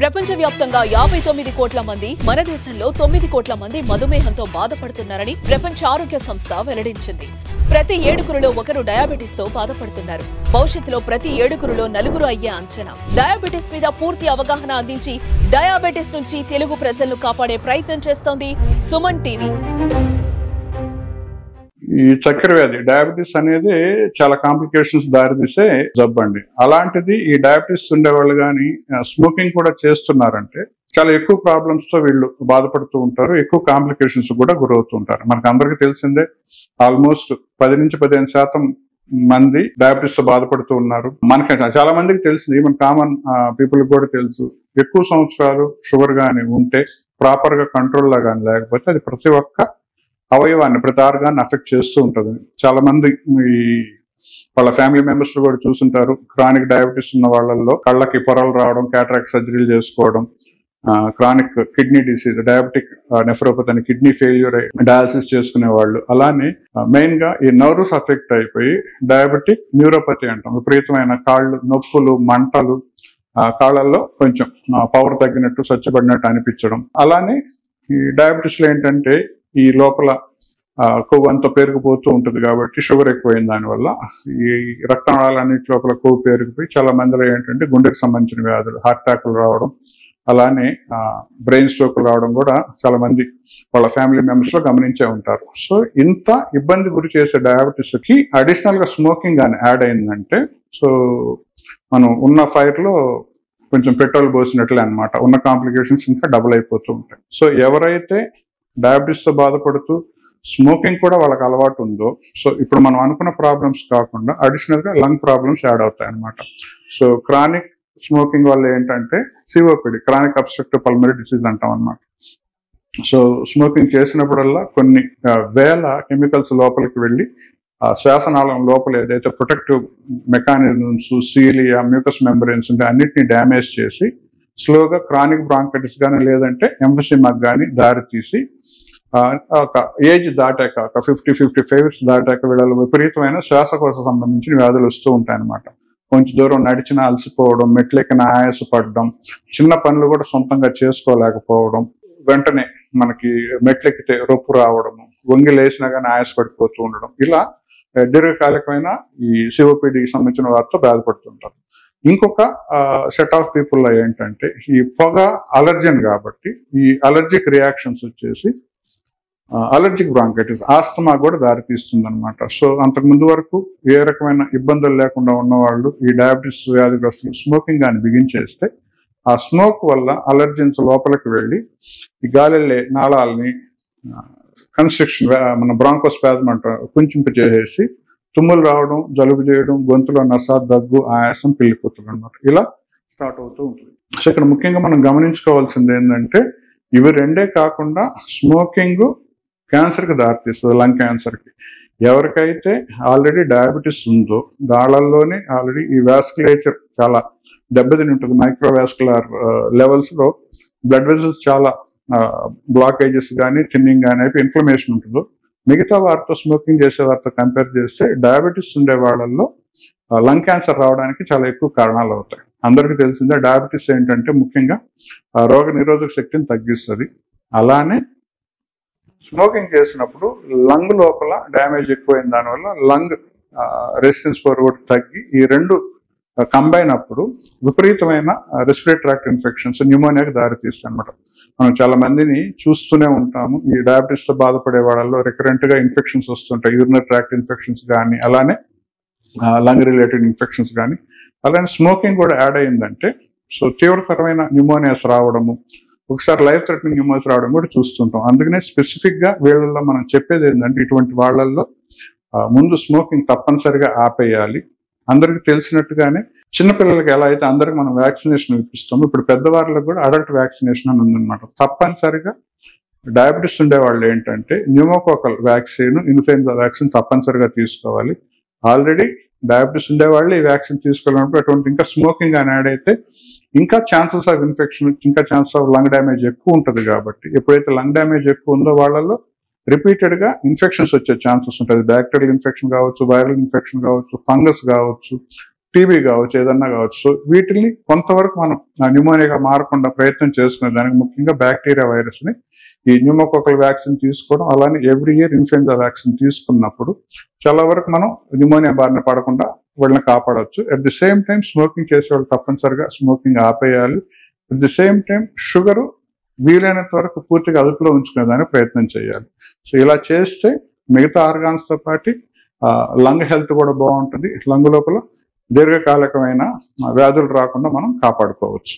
ప్రపంచవ్యాప్తంగా 59 కోట్ల మంది, మన దేశంలో 9 కోట్ల మంది మధుమేహంతో బాధపడుతున్నారని ప్రపంచ ఆరోగ్య సంస్థ వెల్లడించింది. ప్రతి 7గురిలో ఒకరు డయాబెటిస్ తో బాధపడుతున్నారు. భవిష్యత్తులో ప్రతి 7గురిలో 4 అయ్యే అంచనా. డయాబెటిస్ మీద పూర్తి అవగాహన అందించి డయాబెటిస్ నుంచి తెలుగు ప్రజలను కాపాడే ప్రయత్నం చేస్తోంది సుమన్ టీవీ. ఈ చక్కెర వ్యాధి డయాబెటీస్ అనేది చాలా కాంప్లికేషన్స్ దారితీసే జబ్బు అండి. అలాంటిది ఈ డయాబెటీస్ ఉండేవాళ్ళు కానీ స్మోకింగ్ కూడా చేస్తున్నారంటే చాలా ఎక్కువ ప్రాబ్లమ్స్ తో వీళ్ళు బాధపడుతూ ఉంటారు, ఎక్కువ కాంప్లికేషన్స్ కూడా గురవుతూ ఉంటారు. మనకు అందరికీ తెలిసిందే, ఆల్మోస్ట్ 10 నుంచి 15% మంది డయాబెటీస్ తో బాధపడుతూ ఉన్నారు. మనకి చాలా మందికి తెలిసింది, ఈవెన్ కామన్ పీపుల్ కూడా తెలుసు. ఎక్కువ సంవత్సరాలు షుగర్ కానీ ఉంటే, ప్రాపర్ గా కంట్రోల్ లా కానీ లేకపోతే అది ప్రతి ఒక్క అవయవాన్ని, ప్రతి ఆర్గాన్ని అఫెక్ట్ చేస్తూ ఉంటుంది. చాలా మంది వాళ్ళ ఫ్యామిలీ మెంబర్స్ కూడా చూస్తుంటారు, క్రానిక్ డయాబెటీస్ ఉన్న వాళ్ళల్లో కళ్ళకి పొరలు రావడం, క్యాటరాక్ట్ సర్జరీలు చేసుకోవడం, chronic kidney disease, diabetic nephropathy అని కిడ్నీ ఫెయిల్యూర్ డయాలసిస్ చేసుకునే వాళ్ళు. అలానే మెయిన్ గా ఈ నర్వ్స్ అఫెక్ట్ అయిపోయి డయాబెటిక్ న్యూరోపతి అంటాం, విపరీతమైన కాళ్ళు నొప్పులు, మంటలు, కాళ్ళల్లో కొంచెం పవర్ తగ్గినట్టు, స్వచ్ఛపడినట్టు అనిపించడం. అలానే ఈ డయాబెటీస్ లో ఏంటంటే ఈ లోపల కొవ్వు అంతా పెరిగిపోతూ ఉంటుంది కాబట్టి, షుగర్ ఎక్కువైన దానివల్ల ఈ రక్తనాళాలన్నిటి లోపల కొవ్వు పెరిగిపోయి చాలా మందిలో ఏంటంటే గుండెకి సంబంధించిన వ్యాధులు, హార్ట్ అటాక్లు రావడం, అలానే బ్రెయిన్ స్ట్రోక్లు రావడం కూడా చాలా మంది వాళ్ళ ఫ్యామిలీ మెంబర్స్ లో గమనించే ఉంటారు. సో ఇంత ఇబ్బంది గురి చేసే డయాబెటీస్ కి అడిషనల్ గా స్మోకింగ్ కానీ యాడ్ అయిందంటే, సో మనం ఉన్న ఫైర్ లో కొంచెం పెట్రోల్ పోసినట్లే అనమాట. ఉన్న కాంప్లికేషన్స్ ఇంకా డబుల్ అయిపోతూ ఉంటాయి. సో ఎవరైతే డయాబెటీస్ తో బాధపడుతూ స్మోకింగ్ కూడా వాళ్ళకి అలవాటు ఉందో, సో ఇప్పుడు మనం అనుకున్న ప్రాబ్లమ్స్ కాకుండా అడిషనల్ గా లంగ్ ప్రాబ్లమ్స్ యాడ్ అవుతాయి అనమాట. సో క్రానిక్ స్మోకింగ్ వల్ల ఏంటంటే COPD, chronic obstructive pulmonary disease అంటాం అనమాట. సో స్మోకింగ్ చేసినప్పుడల్లా కొన్ని వేల కెమికల్స్ లోపలికి వెళ్ళి శ్వాసనాళం లోపల ఏదైతే protective mechanisms, cilia, mucus membranes ఉంటే అన్నిటిని డ్యామేజ్ చేసి స్లోగా క్రానిక్ బ్రాంకైటిస్ కానీ లేదంటే ఎంఫిసిమాకి కానీ దారి తీసి ఒక ఏజ్ దాటాక, ఒక 50-55 దాటాక వీళ్ళలో విపరీతమైన శ్వాసకోశ సంబంధించిన వ్యాధులు వస్తూ ఉంటాయన్నమాట. కొంచెం దూరం నడిచినా అలసిపోవడం, మెట్లెక్కిన ఆయాసపడడం, చిన్న పనులు కూడా సొంతంగా చేసుకోలేకపోవడం, వెంటనే మనకి మెట్లెక్కితే రొప్పు రావడము, వంగి లేచినా కానీ ఆయాసపడిపోతూ ఉండడం, ఇలా దీర్ఘకాలికమైన ఈ సిఓపిడికి సంబంధించిన వారితో బాధపడుతుంటారు. ఇంకొక సెట్ ఆఫ్ పీపుల్ ఏంటంటే ఈ పొగ అలర్జన్ కాబట్టి ఈ అలర్జిక్ రియాక్షన్స్ వచ్చేసి అలర్జిక్ బ్రాంకైటిస్, ఆస్తమా కూడా దారితీస్తుంది అనమాట. సో అంతకు ముందు వరకు ఏ రకమైన ఇబ్బందులు లేకుండా ఉన్నవాళ్ళు ఈ డయాబెటీస్ వ్యాధిగ్రస్తులు స్మోకింగ్ కానీ బిగించేస్తే ఆ స్మోక్ వల్ల అలర్జెన్స్ లోపలికి వెళ్ళి ఈ గాలి నాళాలని కన్స్ట్రిక్షన్, మన బ్రాంకోస్పాజమ్ అంటారు, కుంచింపజేసేసి తుమ్ములు రావడం, జలుబు చేయడం, గొంతులో నస, దగ్గు, ఆయాసం, పిల్లిపోతుంది అనమాట. ఇలా స్టార్ట్ అవుతూ ఉంటుంది. సో ఇక్కడ ముఖ్యంగా మనం గమనించుకోవాల్సింది ఏంటంటే ఇవి రెండే కాకుండా స్మోకింగ్ క్యాన్సర్కి దారితీస్తుంది, లంగ్ క్యాన్సర్కి. ఎవరికైతే ఆల్రెడీ డయాబెటీస్ ఉందో దాళ్ళల్లోనే ఆల్రెడీ ఈ వాస్కులేచర్ చాలా దెబ్బతిని ఉంటుంది. మైక్రోవాస్కులర్ లెవెల్స్లో బ్లడ్ వెజల్స్ చాలా బ్లాకేజెస్ కానీ, థిన్నింగ్ కానీ అయిపోయి ఇన్ఫ్లమేషన్ ఉంటుందో, మిగతా వారితో స్మోకింగ్ చేసే వారితో కంపేర్ చేస్తే డయాబెటీస్ ఉండే వాళ్ళల్లో లంగ్ క్యాన్సర్ రావడానికి చాలా ఎక్కువ కారణాలు అవుతాయి. అందరికీ తెలిసిందే డయాబెటీస్ ఏంటంటే ముఖ్యంగా రోగ నిరోధక శక్తిని తగ్గిస్తుంది. అలానే స్మోకింగ్ చేసినప్పుడు లంగ్ లోపల డ్యామేజ్ ఎక్కువైన దానివల్ల లంగ్ రెసిస్టెన్స్ పవర్ కూడా తగ్గి ఈ రెండు కంబైన్ అప్పుడు విపరీతమైన రెస్పిరేటరీ ట్రాక్ట్ ఇన్ఫెక్షన్స్, న్యూమోనియాకి దారితీస్తాయి అనమాట. మనం చాలా మందిని చూస్తూనే ఉంటాము, ఈ డయాబెటీస్ తో బాధపడే వాళ్ళలో రికరెంట్ గా ఇన్ఫెక్షన్స్ వస్తుంటాయి, యూరినరీ ట్రాక్ట్ ఇన్ఫెక్షన్స్ కానీ, అలానే లంగ్ రిలేటెడ్ ఇన్ఫెక్షన్స్ కానీ. అలానే స్మోకింగ్ కూడా యాడ్ అయిందంటే సో తీవ్రతరమైన న్యూమోనియాస్ రావడము, ఒకసారి లైఫ్ థ్రెటనింగ్ న్యూమోనియాస్ రావడం కూడా చూస్తుంటాం. అందుకనే స్పెసిఫిక్ గా వీళ్ళల్లో మనం చెప్పేది ఏంటంటే ఇటువంటి వాళ్ళల్లో ముందు స్మోకింగ్ తప్పనిసరిగా ఆపేయాలి. అందరికి తెలిసినట్టుగానే చిన్నపిల్లలకి ఎలా అయితే అందరికి మనం వ్యాక్సినేషన్ ఇప్పిస్తాము, ఇప్పుడు పెద్దవాళ్ళకి కూడా అడల్ట్ వ్యాక్సినేషన్ అని ఉందన్నమాట. తప్పనిసరిగా డయాబెటీస్ ఉండే వాళ్ళు ఏంటంటే న్యూమోకోకల్ వ్యాక్సిన్, ఇన్ఫ్లుయెంజా వ్యాక్సిన్ తప్పనిసరిగా తీసుకోవాలి. ఆల్రెడీ డయాబెటీస్ ఉండే వాళ్ళు ఈ వ్యాక్సిన్ తీసుకోవాలన్నప్పుడు అటువంటి ఇంకా స్మోకింగ్ అని యాడ్ అయితే ఇంకా ఛాన్సెస్ ఆఫ్ ఇన్ఫెక్షన్, ఇంకా ఛాన్సెస్ ఆఫ్ లంగ్ డ్యామేజ్ ఎక్కువ ఉంటుంది. కాబట్టి ఎప్పుడైతే లంగ్ డ్యామేజ్ ఎక్కువ ఉందో వాళ్ళలో రిపీటెడ్ గా ఇన్ఫెక్షన్స్ వచ్చే ఛాన్సెస్ ఉంటుంది. బ్యాక్టీరియల్ ఇన్ఫెక్షన్ కావచ్చు, వైరల్ ఇన్ఫెక్షన్ కావచ్చు, ఫంగస్ కావచ్చు, టీబీ కావచ్చు, ఏదన్నా కావచ్చు. సో వీటిని కొంతవరకు మనం న్యూమోనియాగా మారకుండా ప్రయత్నం చేసుకునే దానికి ముఖ్యంగా బ్యాక్టీరియా వైరస్ ని ఈ న్యూమోకోకల్ వ్యాక్సిన్ తీసుకోవడం, అలానే ఎవ్రీ ఇయర్ ఇన్ఫ్లుయెంజా వ్యాక్సిన్ తీసుకున్నప్పుడు చాలా వరకు మనం న్యూమోనియా బారిన పడకుండా వాళ్ళని కాపాడవచ్చు. At the same time smoking చేసేవాళ్ళు తప్పనిసరిగా స్మోకింగ్ ఆపేయాలి. At the same time sugar వీలైనంత వరకు పూర్తిగా అదుపులో ఉంచుకునే దానికి ప్రయత్నం చేయాలి. సో ఇలా చేస్తే మిగతా ఆర్గాన్స్ తో పాటు లంగ్ హెల్త్ కూడా బాగుంటుంది. లంగ్ లోపల దీర్ఘకాలికమైన వ్యాధులు రాకుండా మనం కాపాడుకోవచ్చు.